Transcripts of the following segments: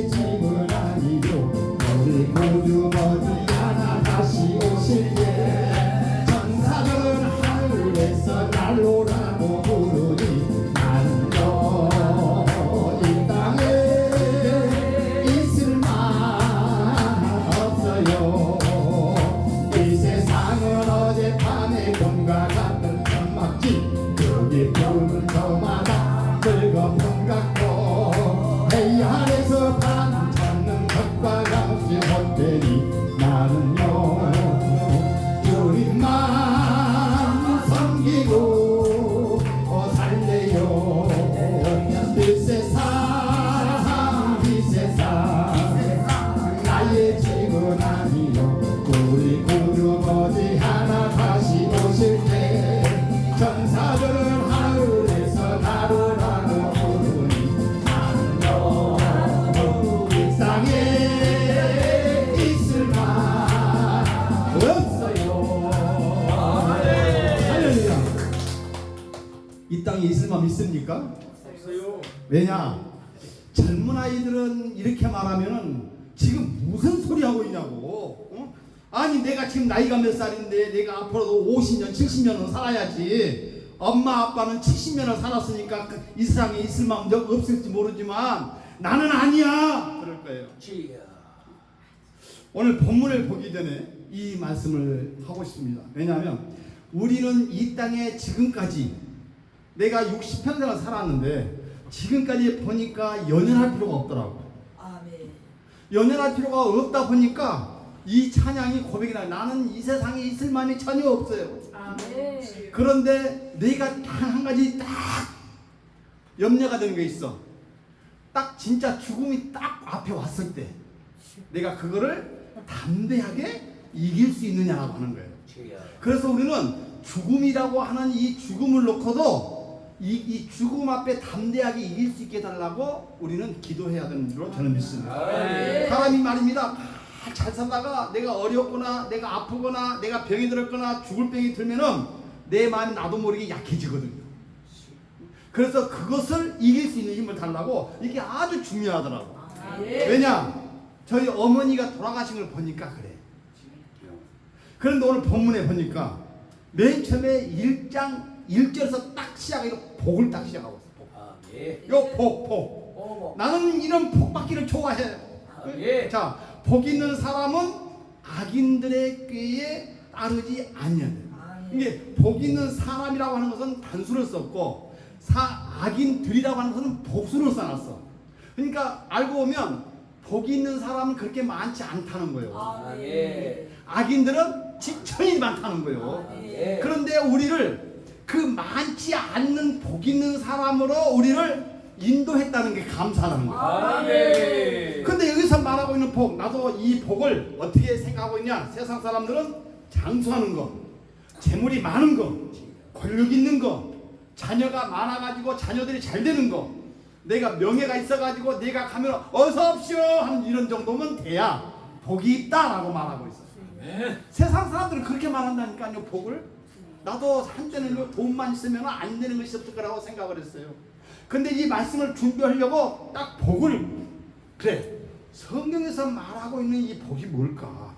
나의 짐은 아니요 우리 구주 머지않아 다시 오실 때 천사들은 하늘에서 난로라고 부르니 나는요 이 땅에 있을 만 없어요. 이 세상은 어젯밤의 꿈과 같은 천막집 여기 푸른 저마다 즐거움 같고 배 안에서 반 찾는 것과 같이 헛되니 나는요 주님만 섬기고 살래요. 이 세상 나의 짐은 아니요 우리 구주 머지않아 다시 오실 때 천사들은 하늘에서 나로라고 부르니 나는요 이 땅에 있을 만 없어요. 할렐루야. 이 땅에 있을 만 있습니까? 없어요. 왜냐? 젊은 아이들은 이렇게 말하면은 지금 무슨 소리 하고 있냐고. 어? 아니 내가 지금 나이가 몇 살인데 내가 앞으로도 50년 70년은 살아야지. 엄마 아빠는 70년을 살았으니까 이 세상에 있을 마음도 없을지 모르지만 나는 아니야 그럴 거예요. 오늘 본문을 보기 전에 이 말씀을 하고 싶습니다. 왜냐하면 우리는 이 땅에 지금까지 내가 60평생을 살았는데 지금까지 보니까 연연할 필요가 없더라고. 연연할 필요가 없다 보니까 이 찬양이 고백이 나요. 나는 이 세상에 있을 만이 전혀 없어요. 그런데 내가 딱 한 가지 딱 염려가 되는 게 있어. 딱 진짜 죽음이 딱 앞에 왔을 때 내가 그거를 담대하게 이길 수 있느냐라고 하는 거예요. 그래서 우리는 죽음이라고 하는 이 죽음을 놓고도 이 죽음 앞에 담대하게 이길 수 있게 해달라고 우리는 기도해야 되는 줄로 저는 믿습니다. 사람이 말입니다. 잘 살다가 내가 어렵거나 내가 아프거나 내가 병이 들었거나 죽을 병이 들면은 내 마음이 나도 모르게 약해지거든요. 그래서 그것을 이길 수 있는 힘을 달라고 이게 아주 중요하더라고. 왜냐? 저희 어머니가 돌아가신 걸 보니까 그래. 그런데 오늘 본문에 보니까 맨 처음에 1장 1절에서 딱 시작해서 복을 딱 시작하고 있어. 요 복. 나는 이런 복 받기를 좋아해. 자, 복 있는 사람은 악인들의 꾀에 따르지 아니하네. 이게 복 있는 사람이라고 하는 것은 단수를 썼고 악인들이라고 하는 것은 복수를 써놨어. 그러니까 알고 보면 복 있는 사람은 그렇게 많지 않다는 거예요. 악인들은 지천이 많다는 거예요. 그런데 우리를 그 많지 않는 복 있는 사람으로 우리를 인도했다는 게 감사하는 거예요. 근데 여기서 말하고 있는 복, 나도 이 복을 어떻게 생각하고 있냐? 세상 사람들은 장수하는 거, 재물이 많은 거, 권력 있는 거, 자녀가 많아가지고 자녀들이 잘 되는 거, 내가 명예가 있어가지고 내가 가면 어서 오십시오 하는 이런 정도면 돼야 복이 있다라고 말하고 있어요. 세상 사람들은 그렇게 말한다니까요. 복을. 나도 한때는 돈만 있으면 안 되는 것이 없을 거라고 생각을 했어요. 근데 이 말씀을 준비하려고 딱 복을, 그래, 성경에서 말하고 있는 이 복이 뭘까?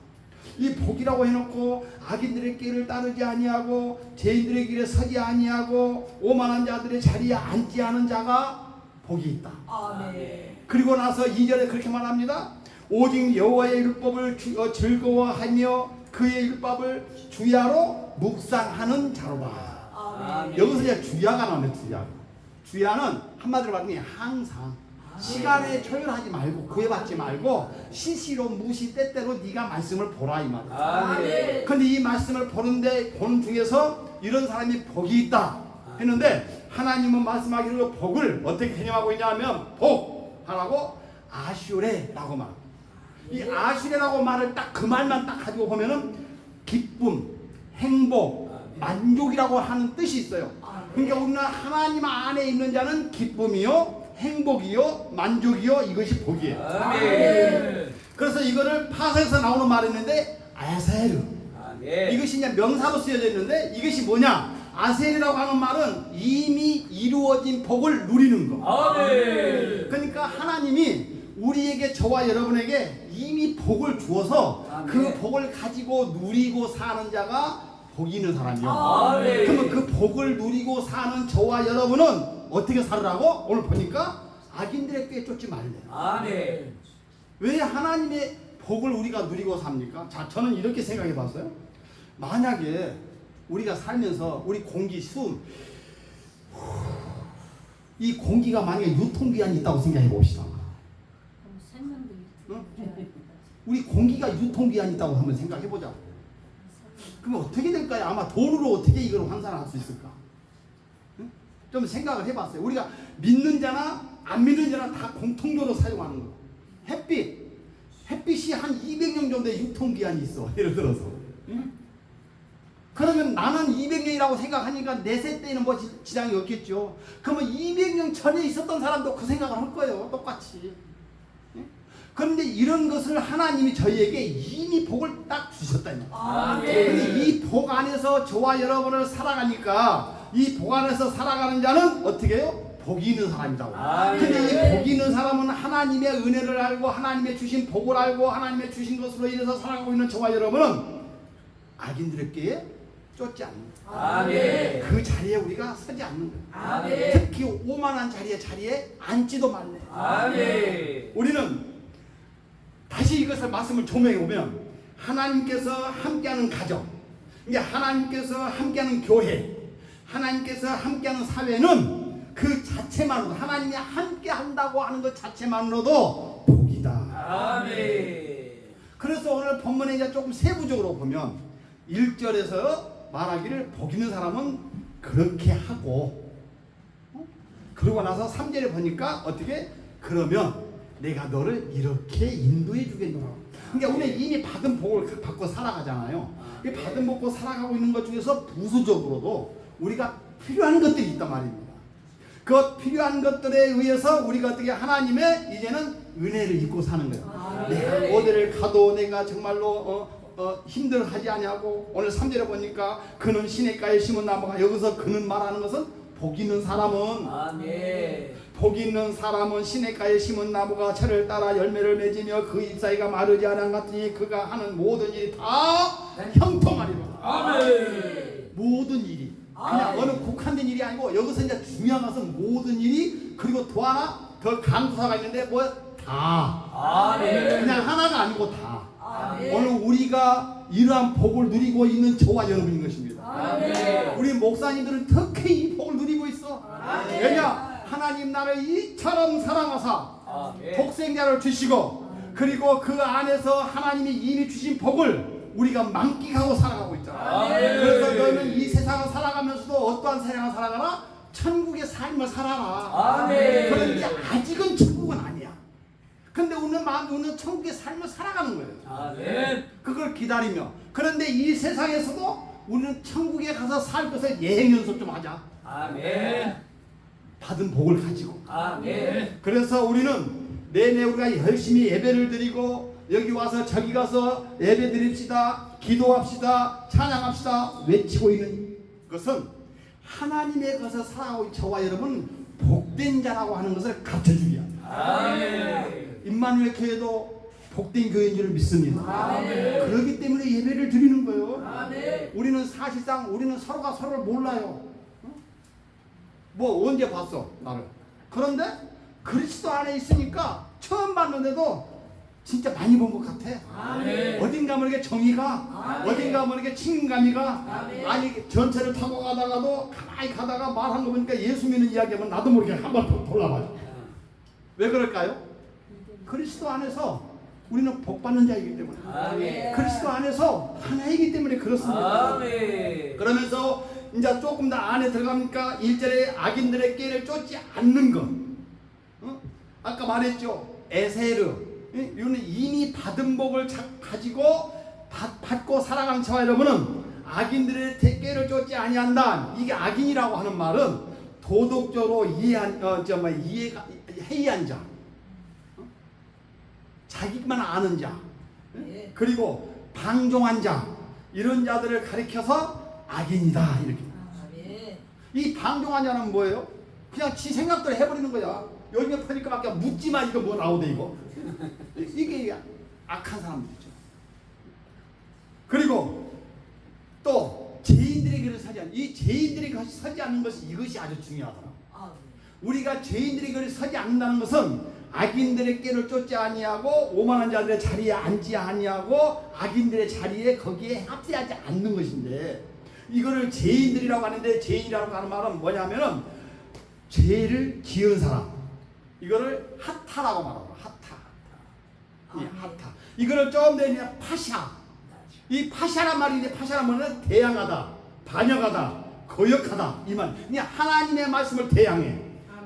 이 복이라고 해놓고 악인들의 길을 따르지 아니하고 죄인들의 길에 서지 아니하고 오만한 자들의 자리에 앉지 않은 자가 복이 있다. 그리고 나서 2절에 그렇게 말합니다. 오직 여호와의 율법을 즐거워하며 그의 율법을 주야로 묵상하는 자로다. 여기서 이제 주야가 나오네. 주야는 한마디로 말하면 항상 시간에 초열하지 말고 구애받지 말고 시시로 무시 때때로 네가 말씀을 보라 이 말이야. 근데 이 말씀을 보는 중에서 이런 사람이 복이 있다 했는데 하나님은 말씀하기로 복을 어떻게 개념하고 있냐면 복 하라고 아슈레라고 말. 이 아슈레라고 말을 딱 그 말만 딱 가지고 보면은 기쁨, 행복, 만족이라고 하는 뜻이 있어요. 그러니까 우리는 하나님 안에 있는 자는 기쁨이요, 행복이요, 만족이요, 이것이 복이에요. 그래서 이거를 파서에서 나오는 말이 있는데 아세르. 이것이 이제 명사로 쓰여져 있는데 이것이 뭐냐? 아셀이라고 하는 말은 이미 이루어진 복을 누리는 거. 그러니까 하나님이 우리에게 저와 여러분에게 이미 복을 주어서 아멘. 그 복을 가지고 누리고 사는 자가 복이 있는 사람이요. 아멘. 그러면 그 복을 누리고 사는 저와 여러분은 어떻게 살으라고? 오늘 보니까 악인들의 꾀 쫓지 말래. 아멘. 왜 하나님의 복을 우리가 누리고 삽니까? 자, 저는 이렇게 생각해 봤어요. 만약에 우리가 살면서 우리 공기, 숨, 이 공기가 만약에 유통기한이 있다고 생각해 봅시다. 응? 우리 공기가 유통기한이 있다고 한번 생각해 보자. 그러면 어떻게 될까요? 아마 돈으로 어떻게 이걸 환산할 수 있을까? 응? 좀 생각을 해봤어요. 우리가 믿는 자나 안 믿는 자나 다 공통적으로 사용하는 거. 햇빛이 한 200년 정도의 유통기한이 있어. 예를 들어서. 응? 그러면 나는 200년이라고 생각하니까 내 세 때에는 뭐 지장이 없겠죠. 그러면 200년 전에 있었던 사람도 그 생각을 할 거예요. 똑같이. 그런데 이런 것을 하나님이 저희에게 이미 복을 딱 주셨다. 그런데 이 복 안에서 저와 여러분을 살아가니까 이 복 안에서 살아가는 자는 어떻게 해요? 복이 있는 사람이라고. 근데 이 복이 있는 사람은 하나님의 은혜를 알고 하나님의 주신 복을 알고 하나님의 주신 것으로 인해서 살아가고 있는 저와 여러분은 악인들에게 쫓지 않는 거예요. 그 자리에 우리가 서지 않는 거예요. 특히 오만한 자리에 앉지도 말래. 우리는 다시 이것을 말씀을 조명해 보면 하나님께서 함께하는 가정, 이제 하나님께서 함께하는 교회, 하나님께서 함께하는 사회는 그 자체만으로도 하나님이 함께한다고 하는 것 자체만으로도 복이다. 그래서 오늘 본문에 이제 조금 세부적으로 보면 1절에서 말하기를 복 있는 사람은 그렇게 하고, 그러고 나서 3절에 보니까 어떻게? 그러면 내가 너를 이렇게 인도해 주겠노라. 그러니까 우리는 이미 받은 복을 받고 살아가잖아요. 이 받은 복고 살아가고 있는 것 중에서 부수적으로도 우리가 필요한 것들이 있단 말입니다. 그 필요한 것들에 의해서 우리가 어떻게 하나님의 이제는 은혜를 입고 사는 거예요. 내가 어디를 가도 내가 정말로 힘들어하지 아니하고, 오늘 3절에 보니까 그는 시냇가에 심은 나무가, 여기서 그는 말하는 것은 복 있는 사람은 복 있는 사람은 시냇가에 심은 나무가 철을 따라 열매를 맺으며 그 잎사귀가 마르지 않은 같으니 그가 하는 모든 일이 다 형통하리라. 모든 일이 그냥 어느 국한된 일이 아니고 여기서 이제 중요한 것은 모든 일이, 그리고 또 하나 더 강조사가 있는데 뭐 다. 그냥 하나가 아니고 다. 오늘 우리가 이러한 복을 누리고 있는 저와 여러분인 것입니다. 우리 목사님들은 특히 이 복을 누리고 있어. 왜냐? 하나님 나를 이처럼 사랑하사 독생자를 주시고, 그리고 그 안에서 하나님이 이미 주신 복을 우리가 만끽하고 살아가고 있잖아. 그래서 너는 이 세상을 살아가면서도 어떠한 세상을 살아가라? 천국의 삶을 살아라. 그런데 아직은 천국은 아니야. 근데 우리는 천국의 삶을 살아가는 거예요. 그걸 기다리며. 그런데 이 세상에서도 우리는 천국에 가서 살 것을 예행 연습 좀 하자. 받은 복을 가지고. 그래서 우리는 내내 우리가 열심히 예배를 드리고, 여기 와서 저기 가서 예배 드립시다, 기도합시다, 찬양합시다 외치고 있는 것은 하나님의 것을 살아가고 저와 여러분 복된 자라고 하는 것을 갖춰주기 합니다. 임마누엘 교회도 복된 교회인 줄 믿습니다. 그렇기 때문에 예배를 드리는 거예요. 우리는 사실상 우리는 서로가 서로를 몰라요. 뭐 언제 봤어 나를. 그런데 그리스도 안에 있으니까 처음 봤는데도 진짜 많이 본 것 같아. 어딘가 모르게 정의가, 어딘가 모르게 친감이가, 아니 전철을 타고 가다가도 가만히 가다가 말한 거 보니까 예수 믿는 이야기하면 나도 모르게 한번 돌아봐요. 왜 그럴까요? 그리스도 안에서 우리는 복 받는 자이기 때문에, 그리스도 안에서 하나이기 때문에 그렇습니다. 그러면서 이제 조금 더 안에 들어가니까 1절에 악인들의 꾀를 쫓지 않는 것. 아까 말했죠. 에세르. 이거는 이미 받은 복을 가지고 받고 살아가는 저와 여러분은 악인들의 꾀를 쫓지 아니한다. 이게 악인이라고 하는 말은 도덕적으로 해이한 자, 자기만 아는 자, 그리고 방종한 자, 이런 자들을 가리켜서 악인이다 이렇게. 이 방종한 자는 뭐예요? 그냥 지 생각대로 해버리는 거야. 요즘에 보니까 밖에 묻지마 이거 뭐 나오대 이거. 이게 악한 사람들이죠. 그리고 또 죄인들의 길을 서지 않는, 이 죄인들의 길을 서지 않는 것이 이것이 아주 중요하더라. 우리가 죄인들의 길을 서지 않는다는 것은 악인들의 길을 쫓지 아니하고 오만한 자들의 자리에 앉지 아니하고 악인들의 자리에 거기에 합세하지 않는 것인데, 이거를 죄인들이라고 하는데, 죄인이라고 하는 말은 뭐냐면은 죄를 지은 사람, 이거를 하타라고 말하고, 하타. 이 하타. 이거를 좀 더 그냥 파샤. 이 파샤란 말인데, 파샤란 말은 대항하다, 반역하다, 거역하다 이 말. 그냥 하나님의 말씀을 대항해.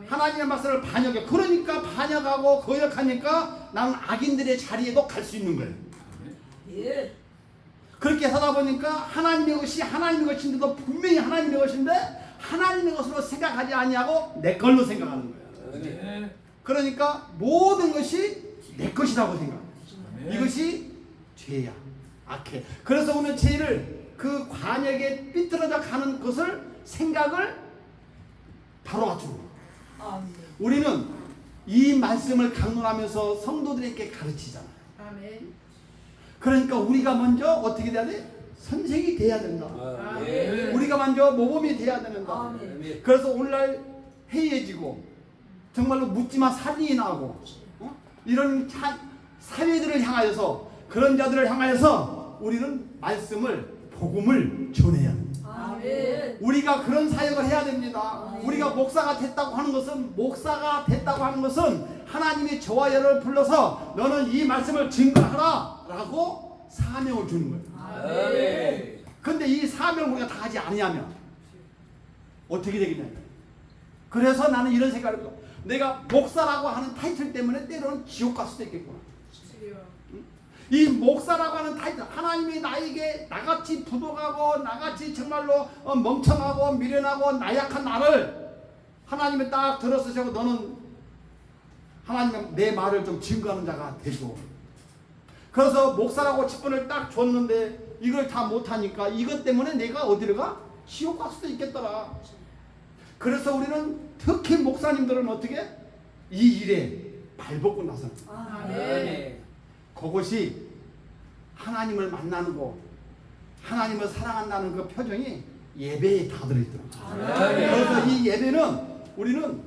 하나님의 말씀을 반역해. 그러니까 반역하고 거역하니까 나는 악인들의 자리에도 갈 수 있는 거예요. 예. 그렇게 하다 보니까 하나님의 것이 하나님의 것인데도 분명히 하나님의 것인데 하나님의 것으로 생각하지 아니하고 내 걸로 생각하는 거예요. 네. 그러니까 모든 것이 내 것이라고 생각해요. 네. 이것이 죄야. 악해. 그래서 오늘 죄를 그 관역에 삐뚤어져 가는 것을 생각을 바로 맞추는 거예요. 우리는 이 말씀을 강론하면서 성도들에게 가르치잖아요. 아멘. 그러니까 우리가 먼저 어떻게 돼야 돼? 선생이 돼야 된다. 아멘. 우리가 먼저 모범이 돼야 된다. 아멘. 그래서 오늘날 해이해지고 정말로 묻지마 살인이 나고 이런 사회들을 향하여서, 그런 자들을 향하여서 우리는 말씀을, 복음을 전해야 합니다. 아멘. 우리가 그런 사역을 해야 됩니다. 아멘. 우리가 목사가 됐다고 하는 것은 하나님이 저와 여러분을 불러서 너는 이 말씀을 증거하라 라고 사명을 주는 거예요. 아멘. 근데 이 사명을 우리가 다 하지 않으면 어떻게 되겠냐. 그래서 나는 이런 생각을 해요. 내가 목사라고 하는 타이틀 때문에 때로는 지옥 갈 수도 있겠구나. 이 목사라고 하는 타이틀, 하나님이 나에게 나같이 부족하고 나같이 정말로 멍청하고 미련하고 나약한 나를 하나님이 딱 들어서시고 너는 하나님 내 말을 좀 증거하는 자가 되죠. 그래서 목사라고 직분을 딱 줬는데 이걸 다 못하니까 이것 때문에 내가 어디를 가? 지옥 갈 수도 있겠더라. 그래서 우리는 특히 목사님들은 어떻게? 이 일에 발벗고 나서는 거예요. 그것이 하나님을 만나는 거, 하나님을 사랑한다는 그 표정이 예배에 다 들어있더라고요. 그래서 이 예배는 우리는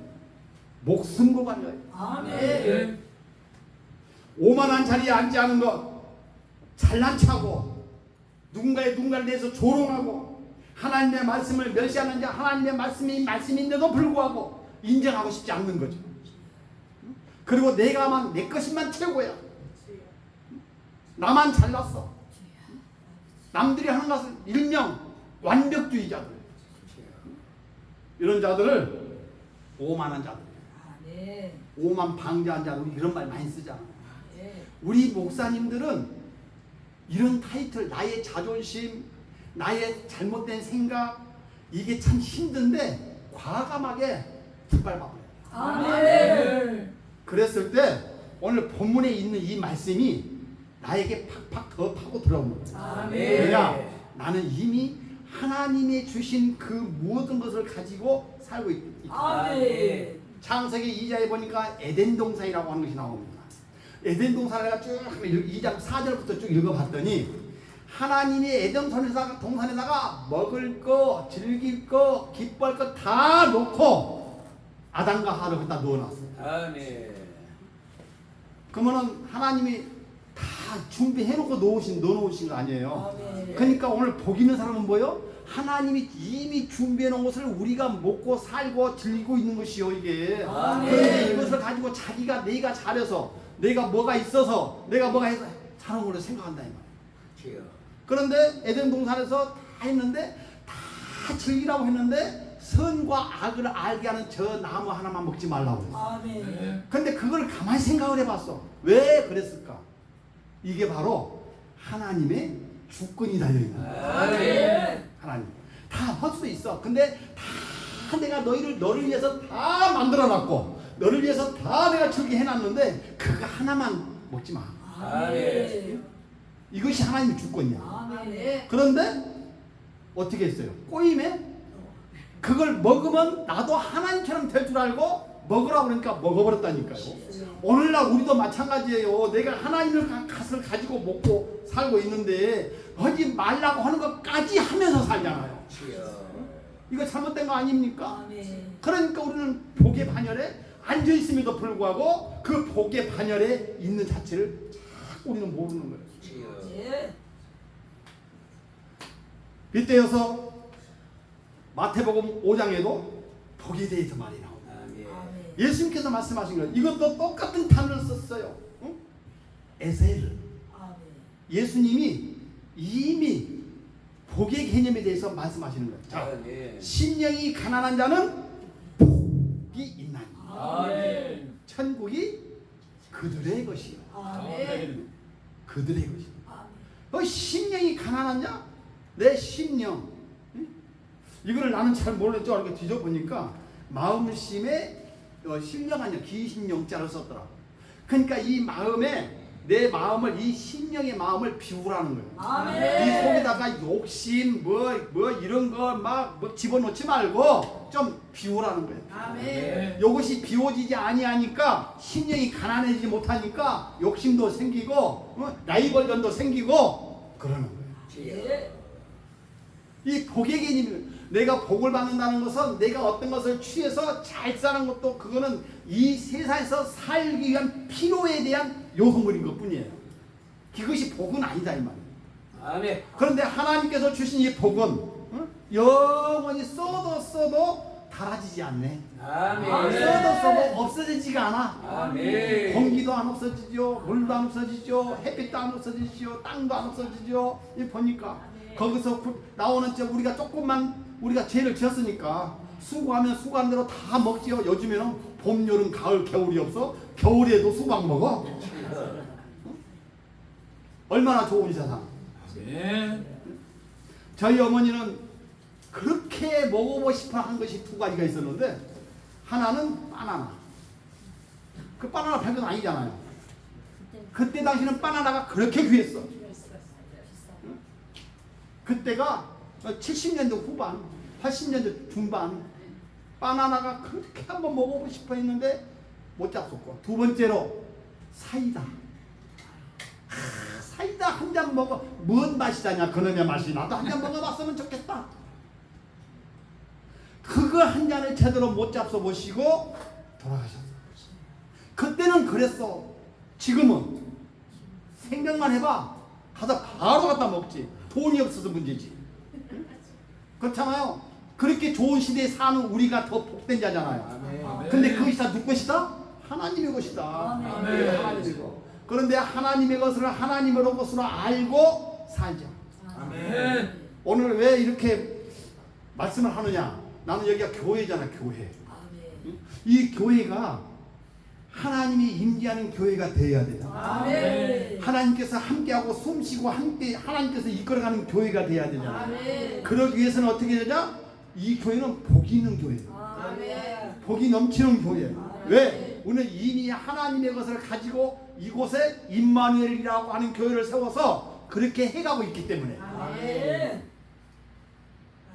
목숨 걸고 하는 거예요. 아멘. 오만한 자리에 앉지 않은 것, 잘난 척하고 누군가를 대해서 조롱하고 하나님의 말씀을 멸시하는 자, 하나님의 말씀인데도 불구하고 인정하고 싶지 않는 거죠. 그리고 내가만 내 것만 최고야. 나만 잘났어. 남들이 하는 것은 일명 완벽주의자들. 이런 자들을 오만한 자들, 오만 방자한 자들, 우리 이런 말 많이 쓰잖아. 우리 목사님들은 이런 타이틀, 나의 자존심, 나의 잘못된 생각, 이게 참 힘든데 과감하게 뒷밟아버려요. 아멘. 그랬을 때 오늘 본문에 있는 이 말씀이 나에게 팍팍 더 파고 들어오는 거예요. 왜냐? 나는 이미 하나님이 주신 그 모든 것을 가지고 살고 있다. 창세기 2장에 보니까 에덴 동산이라고 하는 것이 나옵니다. 에덴 동산을 쭉 2장 4절부터 쭉 읽어봤더니 하나님이 에덴 동산에다가 먹을 거, 즐길 거, 기뻐할 거 다 놓고 아담과 하와를 거기다 넣어놨어요. 그러면은 하나님이 다 준비해놓고 넣어놓으신 거 아니에요. 그러니까 오늘 복 있는 사람은 뭐예요? 하나님이 이미 준비해놓은 것을 우리가 먹고 살고 즐기고 있는 것이요 이게. 그런데 이것을 가지고 자기가 내가 잘해서, 내가 뭐가 있어서, 내가 뭐가 해서 잘한 걸로 생각한다 이 말이에요. 그런데 에덴 동산에서 다 했는데, 다 즐기라고 했는데 선과 악을 알게 하는 저 나무 하나만 먹지 말라고 했어요. 근데 그걸 가만히 생각을 해봤어. 왜 그랬을까? 이게 바로 하나님의 주권이 달려있는 거예요. 하나님 다 할 수 있어. 근데 다 내가 너를 위해서 다 만들어놨고 너를 위해서 다 내가 저기 해놨는데 그거 하나만 먹지 마. 이것이 하나님의 주권이야. 그런데 어떻게 했어요? 꼬임에 그걸 먹으면 나도 하나님처럼 될 줄 알고 먹으라고 그러니까 먹어버렸다니까요. 오늘날 우리도 마찬가지예요. 내가 하나님의 것을 가지고 먹고 살고 있는데 하지 말라고 하는 것까지 하면서 살잖아요. 이거 잘못된 거 아닙니까? 그러니까 우리는 복의 반열에 앉아있음에도 불구하고 그 복의 반열에 있는 자체를 자꾸 우리는 모르는 거예요. 이때여서 마태복음 5장에도 복에 대해서 말이 나옵니다. 예수님께서 말씀하신 거예요. 이것도 똑같은 단어를 썼어요. 응? 에셀. 예수님이 이미 복의 개념에 대해서 말씀하시는 거예요. 자, 심령이 가난한 자는 복이 있나니 천국이 그들의 것이요. 그들의 것이요. 심령이 가난한 자? 내 심령. 응? 이거를 나는 잘 모르겠죠. 이렇게 뒤져보니까 마음심에 심령 아니야 기심령자를 썼더라. 그러니까 이 마음에 내 마음을 이 심령의 마음을 비우라는 거예요. 이 속에다가 욕심 뭐 이런 거 막 집어넣지 말고 좀 비우라는 거예요. 이것이 비워지지 아니하니까 심령이 가난해지지 못하니까 욕심도 생기고 라이벌전도 생기고 그러는 거예요. 이 복의 개념이 내가 복을 받는다는 것은 내가 어떤 것을 취해서 잘 사는 것도 그거는 이 세상에서 살기 위한 필요에 대한 요소물인 것 뿐이에요. 그것이 복은 아니다 이 말이에요. 아멘. 그런데 하나님께서 주신 이 복은 영원히 써도 닳아지지 않네. 아멘. 써도 없어지지가 않아. 아멘. 공기도 안 없어지죠. 물도 안 없어지죠. 햇빛도 안 없어지죠. 땅도 안 없어지죠. 이 보니까 거기서 나오는 우리가 조금만 우리가 죄를 지었으니까 수고하면 수고한 대로 다 먹지요. 요즘에는 봄, 여름, 가을, 겨울이 없어. 겨울에도 수박 먹어. 얼마나 좋은 세상. 저희 어머니는 그렇게 먹어보고 싶어 한 것이 두 가지가 있었는데 하나는 바나나. 그 바나나 별건 아니잖아요. 그때 당시는 바나나가 그렇게 귀했어. 그때가 70년대 후반, 80년대 중반 바나나가 그렇게 한번 먹어보고 싶어 했는데 못 잡섰고, 두 번째로 사이다. 사이다 한 잔 먹어. 뭔 맛이다냐 그놈의 맛이. 나도 한 잔 먹어봤으면 좋겠다. 그거 한 잔을 제대로 못 잡숴 보시고 돌아가셨어. 그때는 그랬어. 지금은 생각만 해봐. 가서 바로 갖다 먹지. 돈이 없어서 문제지. 그렇잖아요. 그렇게 좋은 시대에 사는 우리가 더 복된 자잖아요. 근데 그것이 다 누구 것이다? 하나님의 것이다. 하나님의 것. 그런데 하나님의 것을 하나님의 것으로 알고 살자. 아멘. 오늘 왜 이렇게 말씀을 하느냐? 나는 여기가 교회잖아, 교회. 아멘. 이 교회가 하나님이 임재하는 교회가 되어야 돼요. 아멘. 하나님께서 함께하고 숨쉬고 함께 하나님께서 이끌어가는 교회가 되어야 되잖아. 아멘. 그러기 위해서는 어떻게 되냐? 이 교회는 복이 있는 교회예요. 아멘. 복이 넘치는 교회예요. 아멘. 왜? 우리는 이미 하나님의 것을 가지고 이곳에 임마누엘이라고 하는 교회를 세워서 그렇게 해가고 있기 때문에. 아멘.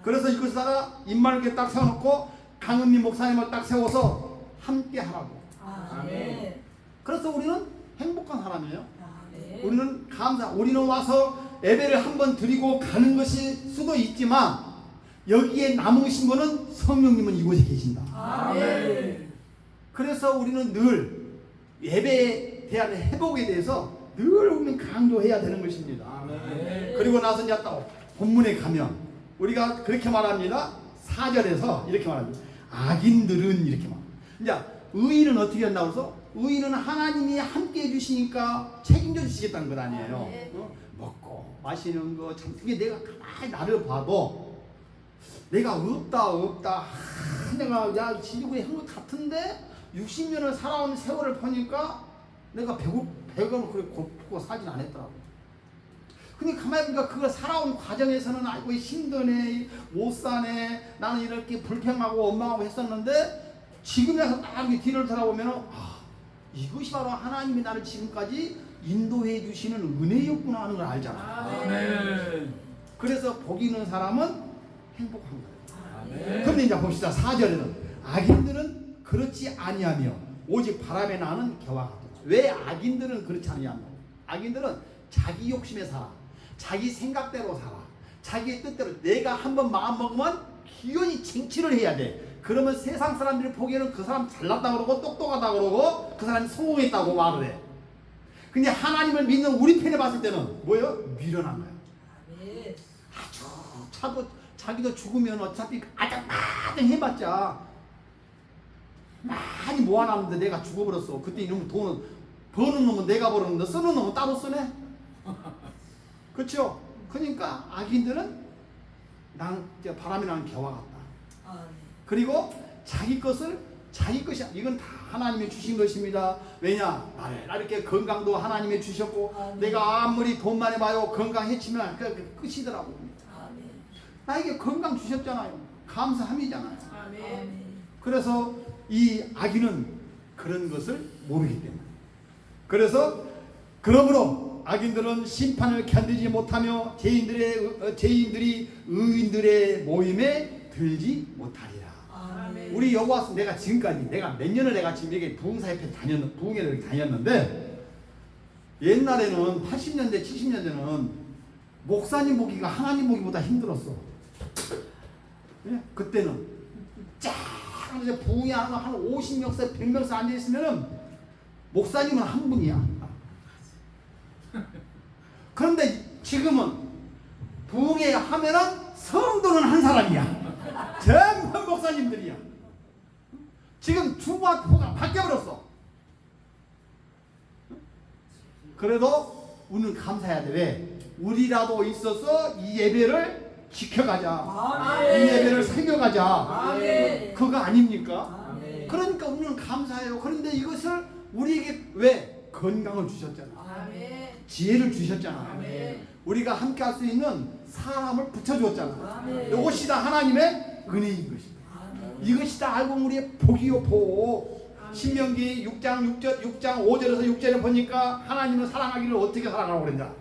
그래서 이곳에다가 임마누엘을 딱 세워놓고 강은미 목사님을 딱 세워서 함께 하라고. 아멘. 그래서 우리는 행복한 사람이에요. 아멘. 우리는 우리는 와서 예배를 한번 드리고 가는 것일 수도 있지만 여기에 남으신 분은 성령님은 이곳에 계신다. 아멘. 그래서 우리는 늘 예배에 대한 회복에 대해서 늘 우리는 강조해야 되는 것입니다. 아멘. 그리고 나서 이제 또 본문에 가면 우리가 그렇게 말합니다. 4절에서 이렇게 말합니다. 악인들은 이렇게 말합니다. 이제 의인은 어떻게 한다고 해서? 의인은 하나님이 함께 해주시니까 책임져 주시겠다는 것 아니에요. 먹고 마시는 거 참. 그게 내가 가만히 나를 봐도 내가 없다. 내가 야 지구에 한 것 같은데 60년을 살아온 세월을 보니까 내가 배고는 그렇게 고프고 사진 안 했더라고. 근데 가만히 보니까 그걸 살아온 과정에서는 아이고 힘드네, 못 사네, 나는 이렇게 불평하고 원망하고 했었는데 지금에서 딱 뒤를 돌아보면 이것이 바로 하나님이 나를 지금까지 인도해 주시는 은혜였구나 하는 걸 알잖아. 아멘. 그래서 복 있는 사람은 행복한 거예요. 아멘. 그런데 이제 봅시다. 4절에는 악인들은 그렇지 아니하며 오직 바람에 나는 개와 같도다. 왜 악인들은 그렇지 아니하며? 악인들은 자기 욕심에 살아. 자기 생각대로 살아. 자기의 뜻대로. 내가 한번 마음 먹으면 기연히 쟁취를 해야 돼. 그러면 세상 사람들이 보기에는 그 사람 잘났다 그러고 똑똑하다 그러고 그 사람이 성공했다고 말을 해. 근데 하나님을 믿는 우리 편에 봤을 때는 뭐예요? 미련한 거야. 아주 자기도 죽으면 어차피 아장아장 해봤자 많이 모아놨는데 내가 죽어버렸어. 그때 이놈 돈은 버는 놈은 내가 벌었는데 쓰는 놈은 따로 쓰네. 그렇죠? 그러니까 악인들은 바람이 나는 개와 같다. 그리고 자기 것을 자기 것이 이건 다 하나님이 주신 것입니다. 왜냐? 나 이렇게 건강도 하나님이 주셨고 내가 아무리 돈 많이 봐요 건강 해치면 그 끝이더라고. 나에게 건강 주셨잖아요. 감사함이잖아요. 그래서 이 악인은 그런 것을 모르기 때문에. 그래서 그러므로 악인들은 심판을 견디지 못하며 죄인들이 의인들의 모임에 들지 못하리라. 우리 여기 와서 내가 지금까지 내가 몇 년을 내가 지금 여기 부흥사협회 부흥회를 다녔는데 옛날에는 80년대 70년대는 목사님 보기가 하나님 보기보다 힘들었어. 예? 그때는 쫙 이제 부흥회 하는 거 한 50명씩 100명씩 앉아있으면은 목사님은 한 분이야. 그런데 지금은 부흥회 하면은 성도는 한 사람이야. 전부 목사님들이야. 지금 주가 바뀌어버렸어. 그래도 우리는 감사해야 돼. 왜? 우리라도 있어서 이 예배를 지켜가자. 이 예배를 새겨가자. 그거 아닙니까? 그러니까 우리는 감사해요. 그런데 이것을 우리에게 왜? 건강을 주셨잖아. 지혜를 주셨잖아. 우리가 함께 할 수 있는 사람을 붙여주었잖아. 이것이 다 하나님의 은혜인 것입니다. 이것이 다 알고 우리의 복이요 복. 신명기 6장 5절에서 6절에 보니까 하나님을 사랑하기를 어떻게 사랑하라고 그랬냐.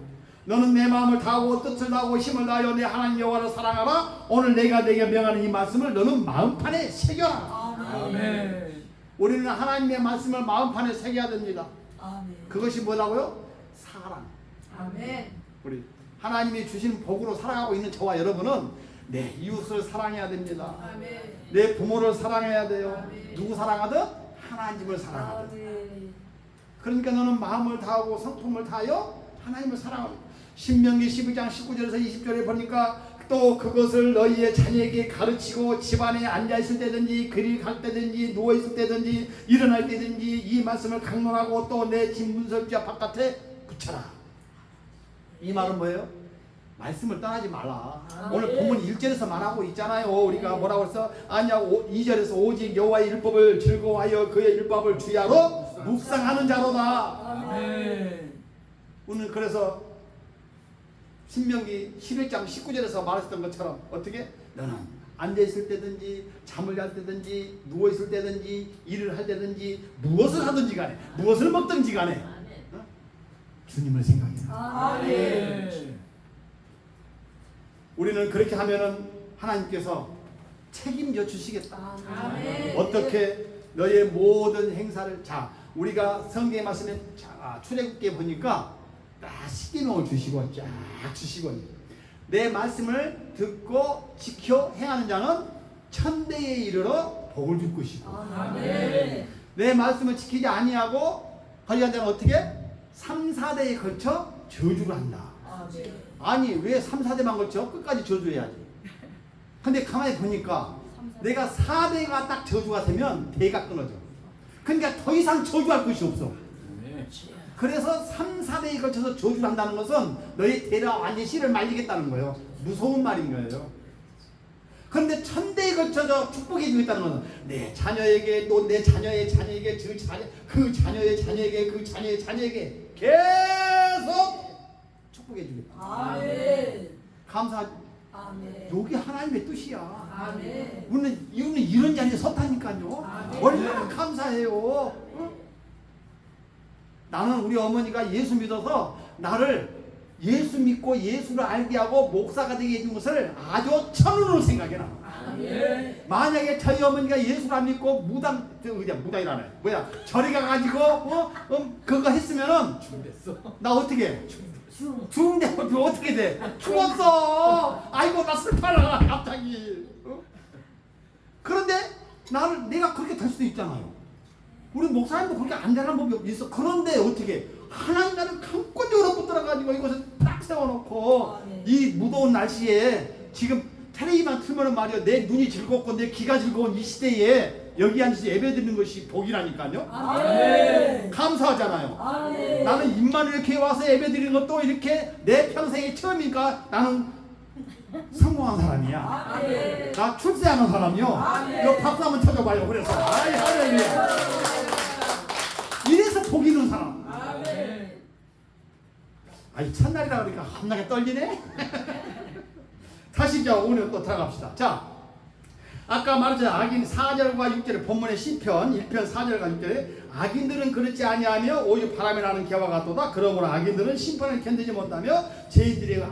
너는 내 마음을 다하고 뜻을 다하고 힘을 다하여 내 하나님 여호와를 사랑하라. 오늘 내가 내게 명하는 이 말씀을 너는 마음판에 새겨라. 아멘. 우리는 하나님의 말씀을 마음판에 새겨야 됩니다. 아멘. 그것이 뭐라고요? 사랑. 아멘. 우리 하나님이 주신 복으로 살아가고 있는 저와 여러분은 내 이웃을 사랑해야 됩니다. 아멘. 내 부모를 사랑해야 돼요. 아멘. 누구 사랑하든 하나님을 사랑하든. 그러니까 너는 마음을 다하고 성품을 다하여 하나님을 사랑하라. 신명기 12장 19절에서 20절에 보니까 또 그것을 너희의 자녀에게 가르치고 집안에 앉아있을 때든지 그리 갈 때든지 누워있을 때든지 일어날 때든지 이 말씀을 강론하고 또 내 집 문설주야 바깥에 붙여라. 이 말은 뭐예요? 말씀을 떠나지 말라. 오늘 본문 1절에서 말하고 있잖아요. 우리가 뭐라고 했어? 아니야 2절에서 오직 여호와의 율법을 즐거워하여 그의 율법을 주야로 묵상하는 자로다. 오늘 그래서 신명기 11장 19절에서 말했던 것처럼 어떻게? 너는 앉아있을 때든지 잠을 잘 때든지 누워있을 때든지 일을 할 때든지 무엇을 하든지 간에 무엇을 먹든지 간에 주님을 생각해라. 우리는 그렇게 하면은 하나님께서 책임져 주시겠다. 어떻게 너의 모든 행사를 우리가 성경의 말씀에 출애굽기에 보니까 십계명을 주시고 쫙 주시고 내 말씀을 듣고 지켜 행하는 자는 천대에 이르러 복을 줄 것이고 내 말씀을 지키지 아니하고 거리한 자는 어떻게? 3, 4대에 걸쳐 저주를 한다. 아니 왜 3, 4대만 걸쳐? 끝까지 저주해야지. 근데 가만히 보니까 내가 4대가 딱 저주가 되면 대가 끊어져. 그러니까 더 이상 저주할 것이 없어. 그래서 3, 4대에 걸쳐서 저주를 한다는 것은 너희 대가 완전히 씨를 말리겠다는 거예요. 무서운 말인 거예요. 그런데 1000대에 걸쳐서 축복해 주겠다는 것은 내 자녀에게 또 내 자녀의 자녀에게 그 자녀의 자녀에게 그 자녀의 자녀에게 계속 축복해 주겠다. 아멘. 감사하지. 아멘. 여기 하나님의 뜻이야. 아멘. 우리는 이런 자리에 섰다니까요. 아멘. 얼마나 감사해요. 응? 나는 우리 어머니가 예수 믿어서 나를 예수 믿고 예수를 알게 하고 목사가 되게 해준 것을 아주 천운으로 생각해라. 만약에 저희 어머니가 예수를 안 믿고 무당이라네. 뭐야? 저리 가가지고 그거 했으면은 나 어떻게 해? 죽은데 어떻게 돼? 죽었어. 아이고 나 슬퍼라 갑자기. 그런데 내가 그렇게 될 수도 있잖아요. 우리 목사님도 그렇게 안 되는 법이 있어. 그런데 어떻게 하나님 나를 강권적으로 붙들어가지고 이것을 딱 세워놓고 이 무더운 날씨에 지금 텔레비만 틀면 말이야 내 눈이 즐겁고 내 귀가 즐거운 이 시대에 여기 앉아서 예배드리는 것이 복이라니까요. 감사하잖아요. 나는 임마누엘 교회 와서 예배드리는 것도 이렇게 내 평생의 처음이니까 나는 성공한 사람이야. 나 출세하는 사람이요. 이거 박수 한번 쳐줘봐요. 그래서 할렐루야. 이래서 복 있는 사람. 아이 첫날이라 그러니까 겁나게 떨리네. 다시 이제 오늘 또 들어갑시다. 자, 아까 말했잖아요. 악인 4절과 6절에 본문의 시편 1편 4절과 6절에 악인들은 그렇지 아니하며 오히려 바람이 나는 개와 같도다. 그러므로 악인들은 심판을 견디지 못하며 죄인들이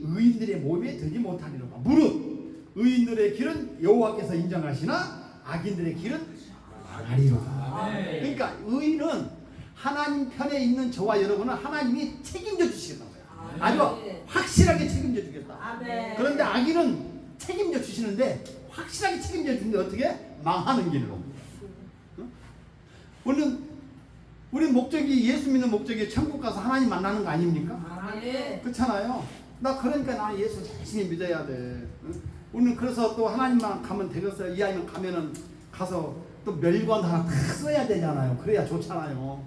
의인들의 몸에 들지 못하리로다. 무릇 의인들의 길은 여호와께서 인정하시나 악인들의 길은 망하리로다. 그러니까 의인은 하나님 편에 있는 저와 여러분은 하나님이 책임져 주시겠다. 아주 확실하게 책임져 주겠다. 그런데 악인은 책임져 주시는데 확실하게 책임져 주는데 어떻게? 망하는 길로. 우리 목적이 예수 믿는 목적이 천국 가서 하나님 만나는 거 아닙니까? 그렇잖아요. 그러니까 나 예수 열심히 믿어야 돼. 우리는 그래서 또 하나님만 가면 되겠어요. 이 아이는 가면은 가서 또 멸관 하나 다 써야 되잖아요. 그래야 좋잖아요.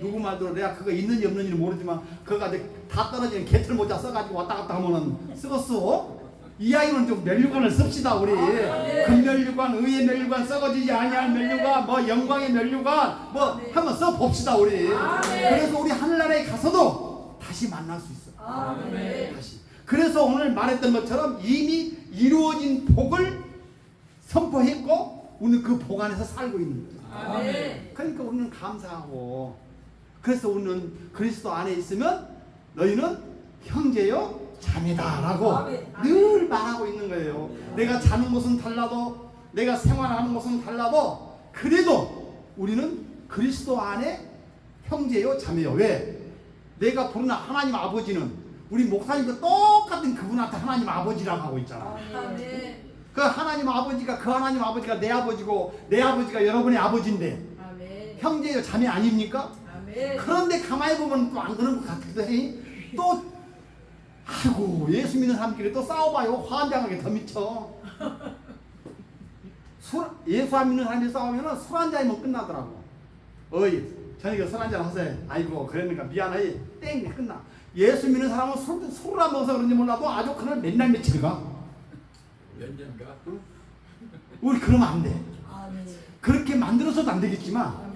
누구 말도 내가 그거 있는지 없는지는 모르지만 그거가 다 떨어지는 개털 모자 써가지고 왔다 갔다 하면은 쓰겠어? 이 아이는 좀 면류관을 씁시다. 우리 금면류관, 의의 면류관, 썩어지지 아니할 면류관, 뭐 영광의 면류관 뭐 한번 써봅시다. 우리 그래서 우리 하늘나라에 가서도 다시 만날 수 있어. 다시. 그래서 오늘 말했던 것처럼 이미 이루어진 복을 선포했고 우리는 그 복 안에서 살고 있는 거예요. 그러니까 우리는 감사하고, 그래서 우리는 그리스도 안에 있으면 너희는 형제요 자매다라고 늘 말하고 있는 거예요. 내가 자는 곳은 달라도, 내가 생활하는 곳은 달라도, 그래도 우리는 그리스도 안에 형제요 자매요. 왜? 내가 부르는 하나님 아버지는 우리 목사님도 똑같은 그분한테 하나님 아버지라고 하고 있잖아. 그 하나님 아버지가 내 아버지고 내 아버지가 여러분의 아버지인데 형제요 자매 아닙니까? 그런데 가만히 보면 또 안 그런 것 같기도 해. 또 아이고 예수 믿는 사람끼리 또 싸워봐요. 환장하게 더 미쳐. 예수 안 믿는 사람이 싸우면 술 한 잔이면 끝나더라고. 어이 저녁에 술 한 잔 하세요. 아이고 그러니까 미안해. 땡 끝나. 예수 믿는 사람은 술을 안 먹어서 그런지 몰라도 아주 그날 맨날 며칠 가. 몇 년가? 응? 우리 그러면 안 돼. 그렇게 만들어서도 안 되겠지만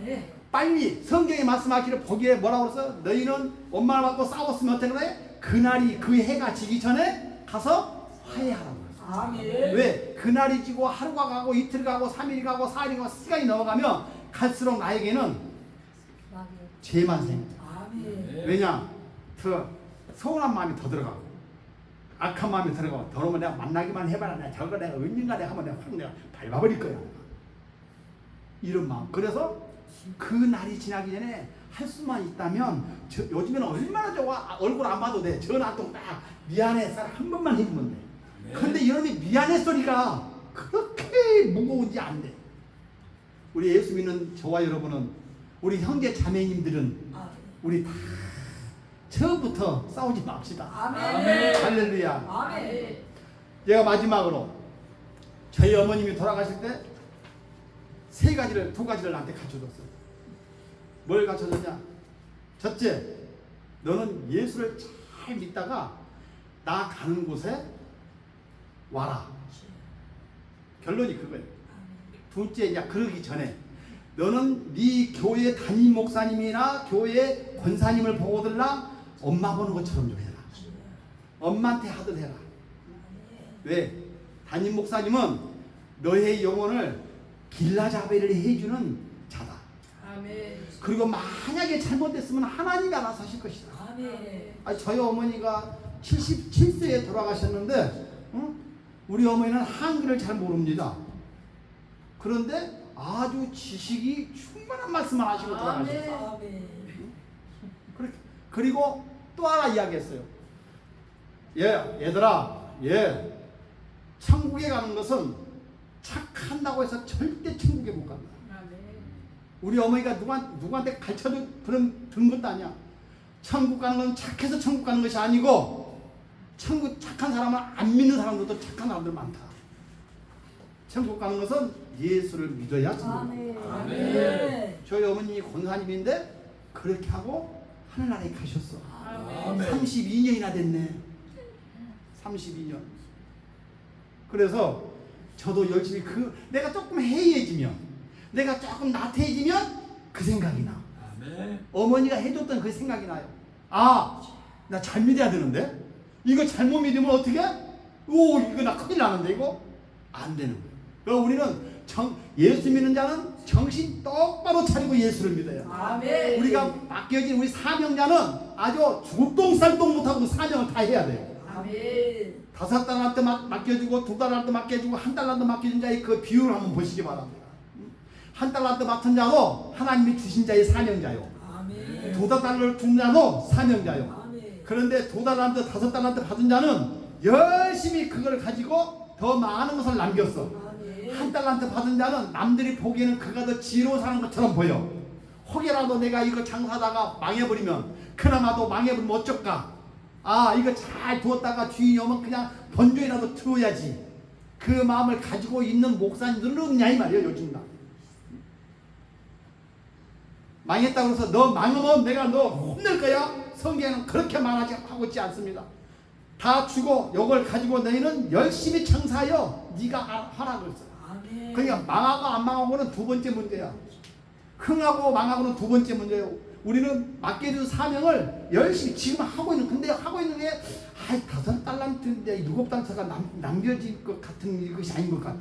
빨리 성경에 말씀하기를 보기에 뭐라고 그랬어? 너희는 원망을 받고 싸웠으면 어떻게 그래? 그날이 그 해가 지기 전에 가서 화해하라고 그랬어. 왜? 그날이 지고 하루가 가고 이틀 가고 3일이 가고 4일이 가고 시간이 넘어가면 갈수록 나에게는 죄만 생겨. 왜냐? 더 서운한 마음이 더 들어가고 악한 마음이 들어가고 더러우면 내가 만나기만 해봐라. 내가 저거 내가 언젠가 내가 하면 내가 밟아버릴 거야. 이런 마음. 그래서 그 날이 지나기 전에 할 수만 있다면 요즘에는 얼마나 좋아. 얼굴 안 봐도 돼. 전화 한 통 딱 미안해 한 번만 해주면 돼. 근데 이놈이 미안해 소리가 그렇게 무거운지 안 돼. 우리 예수 믿는 저와 여러분은, 우리 형제 자매님들은 우리 다 처음부터 싸우지 맙시다. 할렐루야. 제가 마지막으로 저희 어머님이 돌아가실 때 두 가지를 나한테 가르쳐줬어요. 뭘 가르쳐줬냐? 첫째, 너는 예수를 잘 믿다가 나 가는 곳에 와라. 결론이 그거예요. 둘째, 이제 그러기 전에 너는 네 교회 담임 목사님이나 교회 권사님을 보고들라 엄마 보는 것처럼 좀 해라. 엄마한테 하듯 해라. 왜? 담임 목사님은 너의 영혼을 길라잡이를 해주는 자다. 그리고 만약에 잘못됐으면 하나님이 알아서 하실 것이다. 저희 어머니가 77세에 돌아가셨는데 우리 어머니는 한글을 잘 모릅니다. 그런데 아주 지식이 충만한 말씀을 하시고 돌아가셨어요. 그리고 또 하나 이야기했어요. 얘들아, 천국에 가는 것은 착한다고 해서 절대 천국에 못 간다. 우리 어머니가 누구한테 가르쳐준 그런 것도 아니야. 천국 가는 건 착해서 천국 가는 것이 아니고, 천국 착한 사람은 안 믿는 사람들도 착한 사람들 많다. 천국 가는 것은 예수를 믿어야 천국 간다. 저희 어머니 권사님인데 그렇게 하고 하늘나라에 가셨어. 32년이나 됐네. 32년. 그래서 저도 열심히 내가 조금 해이해지면, 내가 조금 나태해지면 그 생각이 나. 어머니가 해줬던 그 생각이 나요. 나 잘 믿어야 되는데 이거 잘못 믿으면 어떻게? 이거 나 큰일 나는데 이거 안 되는 거예요. 그러니까 우리는 예수 믿는 자는 정신 똑바로 차리고 예수를 믿어요. 우리가 맡겨진 우리 사명자는 아주 죽동살동 못하고 사명을 다 해야 돼요. 5달란트 맡겨주고 2달란트 맡겨주고 1달란트 맡겨준 자의 그 비율을 한번 보시기 바랍니다. 1달란트 맡은 자도 하나님이 주신 자의 사명자요. 2달란트를 준 자도 사명자요. 그런데 2달란트 5달란트 받은 자는 열심히 그걸 가지고 더 많은 것을 남겼어. 1달란트 받은 자는 남들이 보기에는 그가 더 지혜로운 사람 것처럼 보여. 혹여라도 내가 이거 장사하다가 망해버리면, 그나마도 망해버리면 어쩔까? 이거 잘 두었다가 주인이 오면 그냥 번조이라도 들어야지. 그 마음을 가지고 있는 목사님들은 없냐 이 말이에요. 요즘 나 망했다고 해서 너 망하면 내가 너 혼낼 거야? 성경에는 그렇게 말하지 하고 있지 않습니다. 다 주고 이걸 가지고 너희는 열심히 청사하여 네가 하라 그랬어. 그러니까 망하고 안 망하고는 두 번째 문제야. 흥하고 망하고는 두 번째 문제예요. 우리는 맡겨준 사명을 열심히 지금 하고 있는, 근데 하고 있는 게 5달란트인데 7달란트가 남겨질 것 같은 것이 아닌 것 같아.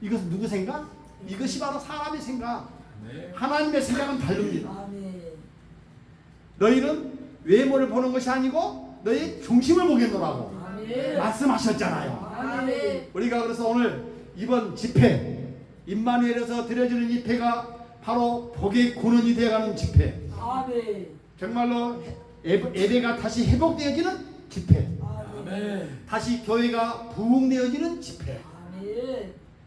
이것은 누구 생각? 이것이 바로 사람의 생각. 하나님의 생각은 다릅니다. 너희는 외모를 보는 것이 아니고 너희 중심을 보겠노라고 말씀하셨잖아요. 우리가 그래서 오늘 이번 집회, 임마누엘에서 드려지는 집회가 바로 복의 근원이 되어가는 집회. 정말로 예배가 다시 회복되어지는 집회. 다시 교회가 부흥되어지는 집회.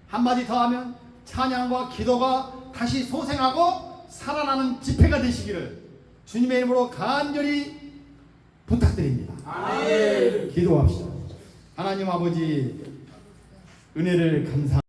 한마디 더 하면 찬양과 기도가 다시 소생하고 살아나는 집회가 되시기를 주님의 이름으로 간절히 부탁드립니다. 기도합시다. 하나님 아버지, 은혜를 감사합니다.